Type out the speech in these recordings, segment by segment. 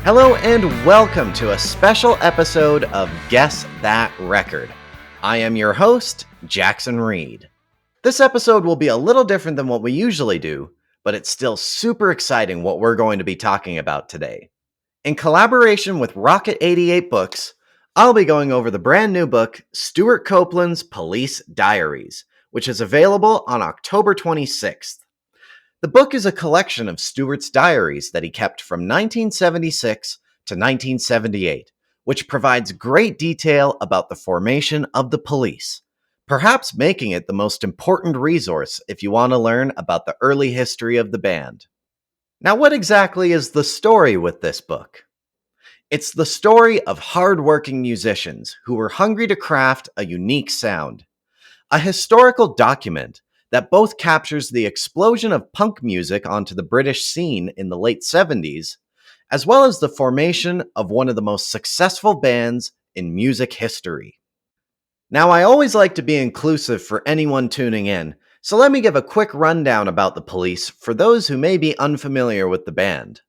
Hello and welcome to a special episode of Guess That Record. I am your host, Jackson Reed. This episode will be a little different than what we usually do, but it's still super exciting what we're going to be talking about today. In collaboration with Rocket 88 Books, I'll be going over the brand new book, Stewart Copeland's Police Diaries, which is available on October 26th. The book is a collection of Stewart's diaries that he kept from 1976 to 1978, which provides great detail about the formation of the police, perhaps making it the most important resource if you want to learn about the early history of the band. Now, what exactly is the story with this book? It's the story of hard-working musicians who were hungry to craft a unique sound, a historical document that both captures the explosion of punk music onto the British scene in the late 70s, as well as the formation of one of the most successful bands in music history. Now, I always like to be inclusive for anyone tuning in, so let me give a quick rundown about the Police for those who may be unfamiliar with the band.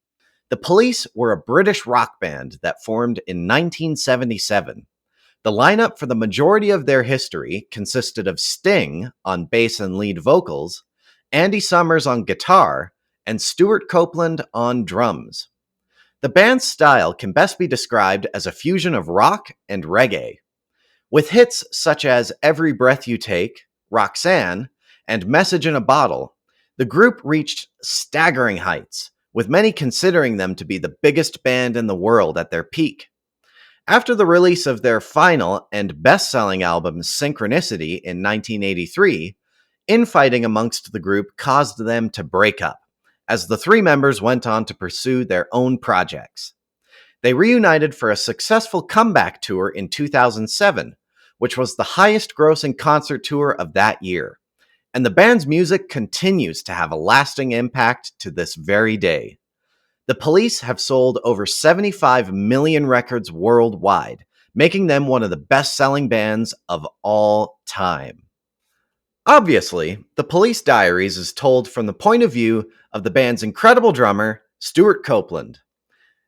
The Police were a British rock band that formed in 1977. The lineup for the majority of their history consisted of Sting on bass and lead vocals, Andy Summers on guitar, and Stewart Copeland on drums. The band's style can best be described as a fusion of rock and reggae. With hits such as Every Breath You Take, Roxanne, and Message in a Bottle, the group reached staggering heights, with many considering them to be the biggest band in the world at their peak. After the release of their final and best-selling album Synchronicity in 1983, infighting amongst the group caused them to break up, as the three members went on to pursue their own projects. They reunited for a successful comeback tour in 2007, which was the highest-grossing concert tour of that year, and the band's music continues to have a lasting impact to this very day. The Police have sold over 75 million records worldwide, making them one of the best-selling bands of all time. Obviously, The Police Diaries is told from the point of view of the band's incredible drummer, Stewart Copeland.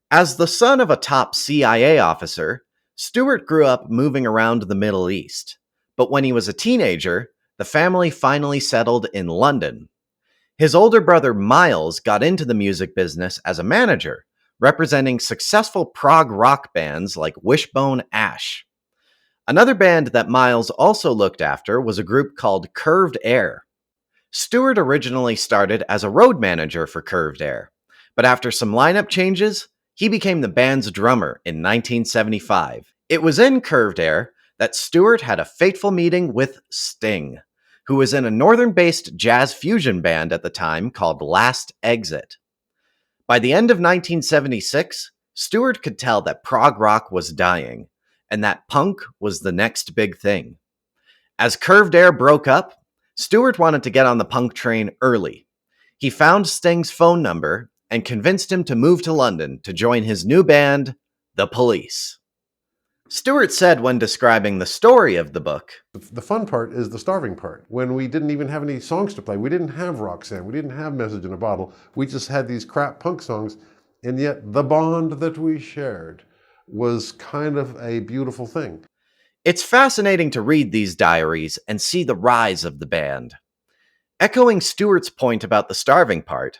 As the son of a top CIA officer, Stewart grew up moving around the Middle East, but when he was a teenager, the family finally settled in London. His older brother Miles got into the music business as a manager, representing successful prog rock bands like Wishbone Ash. Another band that Miles also looked after was a group called Curved Air. Stewart originally started as a road manager for Curved Air, but after some lineup changes, he became the band's drummer in 1975. It was in Curved Air that Stewart had a fateful meeting with Sting, who was in a northern-based jazz fusion band at the time called Last Exit. By the end of 1976, Stewart could tell that prog rock was dying, and that punk was the next big thing. As Curved Air broke up, Stewart wanted to get on the punk train early. He found Sting's phone number and convinced him to move to London to join his new band, The Police. Stewart said when describing the story of the book, "The fun part is the starving part. When we didn't even have any songs to play, we didn't have Roxanne, we didn't have Message in a Bottle, we just had these crap punk songs, and yet the bond that we shared was kind of a beautiful thing." It's fascinating to read these diaries and see the rise of the band. Echoing Stewart's point about the starving part,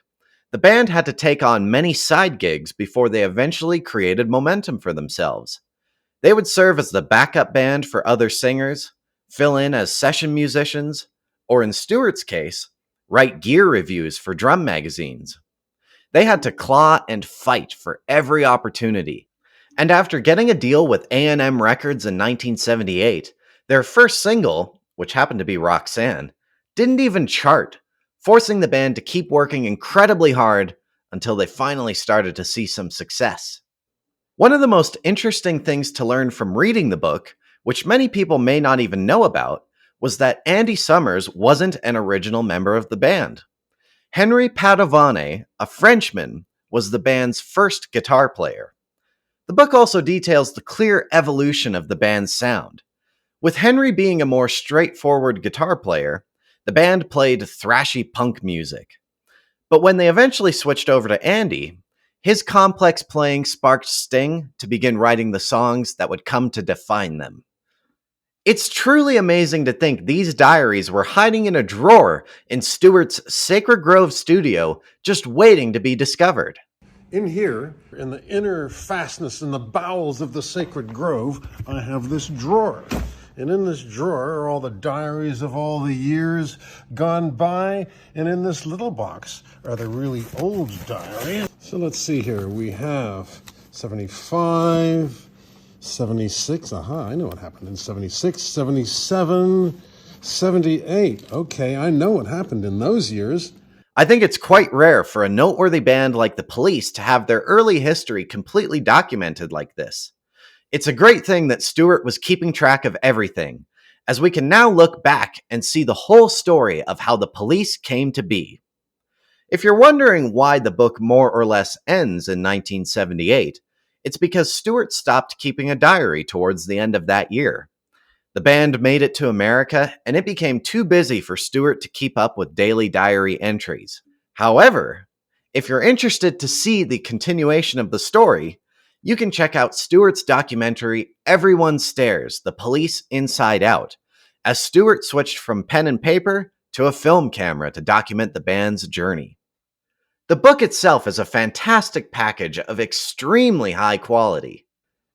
the band had to take on many side gigs before they eventually created momentum for themselves. They would serve as the backup band for other singers, fill in as session musicians, or in Stewart's case, write gear reviews for drum magazines. They had to claw and fight for every opportunity, and after getting a deal with A&M Records in 1978, their first single, which happened to be Roxanne, didn't even chart, forcing the band to keep working incredibly hard until they finally started to see some success. One of the most interesting things to learn from reading the book, which many people may not even know about, was that Andy Summers wasn't an original member of the band. Henry Padovane, a Frenchman, was the band's first guitar player. The book also details the clear evolution of the band's sound. With Henry being a more straightforward guitar player, the band played thrashy punk music. But when they eventually switched over to Andy, His complex playing sparked Sting to begin writing the songs that would come to define them. It's truly amazing to think these diaries were hiding in a drawer in Stewart's Sacred Grove studio, just waiting to be discovered. In here, in the inner fastness in the bowels of the Sacred Grove, I have this drawer. And in this drawer are all the diaries of all the years gone by. And in this little box are the really old diaries. So let's see here. We have 75, 76. Aha, I know what happened in 76, 77, 78. Okay, I know what happened in those years. I think it's quite rare for a noteworthy band like the Police to have their early history completely documented like this. It's a great thing that Stewart was keeping track of everything, as we can now look back and see the whole story of how the Police came to be. If you're wondering why the book more or less ends in 1978, it's because Stewart stopped keeping a diary towards the end of that year. The band made it to America, and it became too busy for Stewart to keep up with daily diary entries. However, if you're interested to see the continuation of the story, you can check out Stewart's documentary Everyone Stares: The Police Inside Out, as Stewart switched from pen and paper to a film camera to document the band's journey. The book itself is a fantastic package of extremely high quality.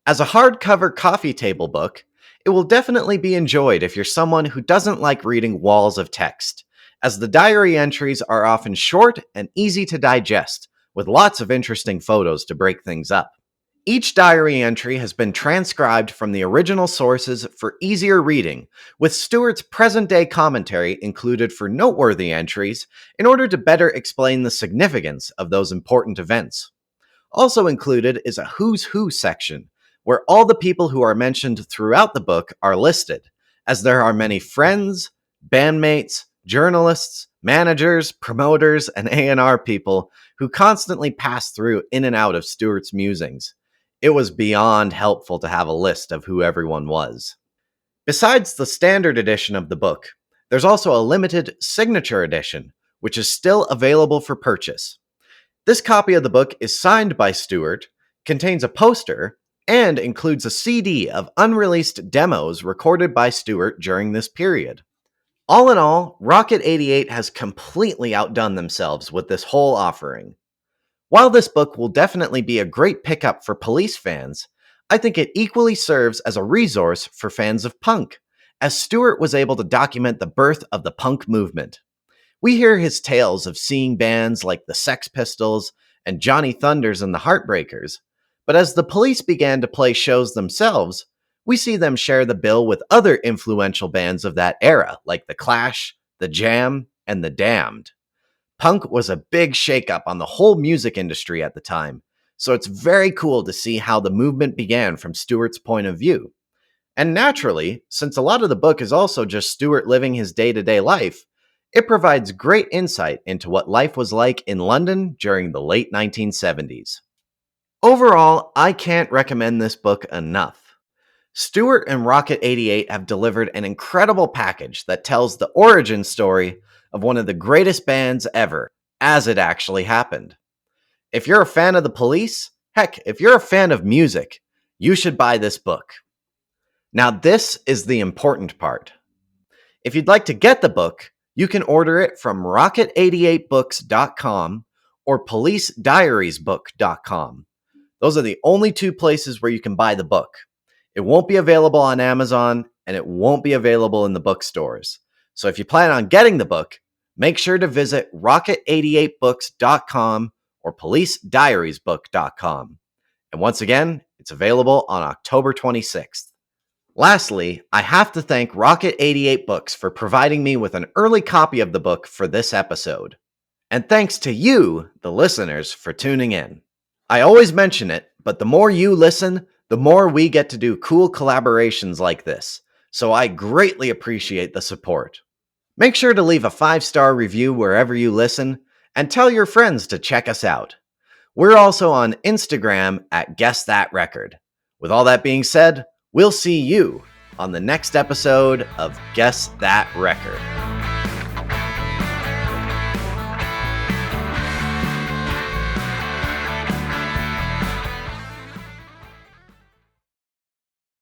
As a hardcover coffee table book, it will definitely be enjoyed if you're someone who doesn't like reading walls of text, as the diary entries are often short and easy to digest, with lots of interesting photos to break things up. Each diary entry has been transcribed from the original sources for easier reading, with Stewart's present-day commentary included for noteworthy entries in order to better explain the significance of those important events. Also included is a Who's Who section, where all the people who are mentioned throughout the book are listed, as there are many friends, bandmates, journalists, managers, promoters, and A&R people who constantly pass through in and out of Stewart's musings. It was beyond helpful to have a list of who everyone was. Besides the standard edition of the book, there's also a limited signature edition, which is still available for purchase. This copy of the book is signed by Stewart, contains a poster, and includes a CD of unreleased demos recorded by Stewart during this period. All in all, Rocket 88 has completely outdone themselves with this whole offering. While this book will definitely be a great pickup for Police fans, I think it equally serves as a resource for fans of punk, as Stewart was able to document the birth of the punk movement. We hear his tales of seeing bands like the Sex Pistols and Johnny Thunders and the Heartbreakers, but as the Police began to play shows themselves, we see them share the bill with other influential bands of that era, like The Clash, The Jam, and The Damned. Punk was a big shakeup on the whole music industry at the time, so it's very cool to see how the movement began from Stewart's point of view. And naturally, since a lot of the book is also just Stewart living his day-to-day life, it provides great insight into what life was like in London during the late 1970s. Overall, I can't recommend this book enough. Stewart and Rocket 88 have delivered an incredible package that tells the origin story of one of the greatest bands ever, as it actually happened. If you're a fan of the Police, heck, if you're a fan of music, you should buy this book. Now, this is the important part. If you'd like to get the book, you can order it from rocket88books.com or policediariesbook.com. Those are the only two places where you can buy the book. It won't be available on Amazon, and it won't be available in the bookstores. So if you plan on getting the book, make sure to visit rocket88books.com or policediariesbook.com. And once again, it's available on October 26th. Lastly, I have to thank Rocket 88 Books for providing me with an early copy of the book for this episode. And thanks to you, the listeners, for tuning in. I always mention it, but the more you listen, the more we get to do cool collaborations like this, so I greatly appreciate the support. Make sure to leave a 5-star review wherever you listen, and tell your friends to check us out. We're also on Instagram at Guess That Record. With all that being said, we'll see you on the next episode of Guess That Record.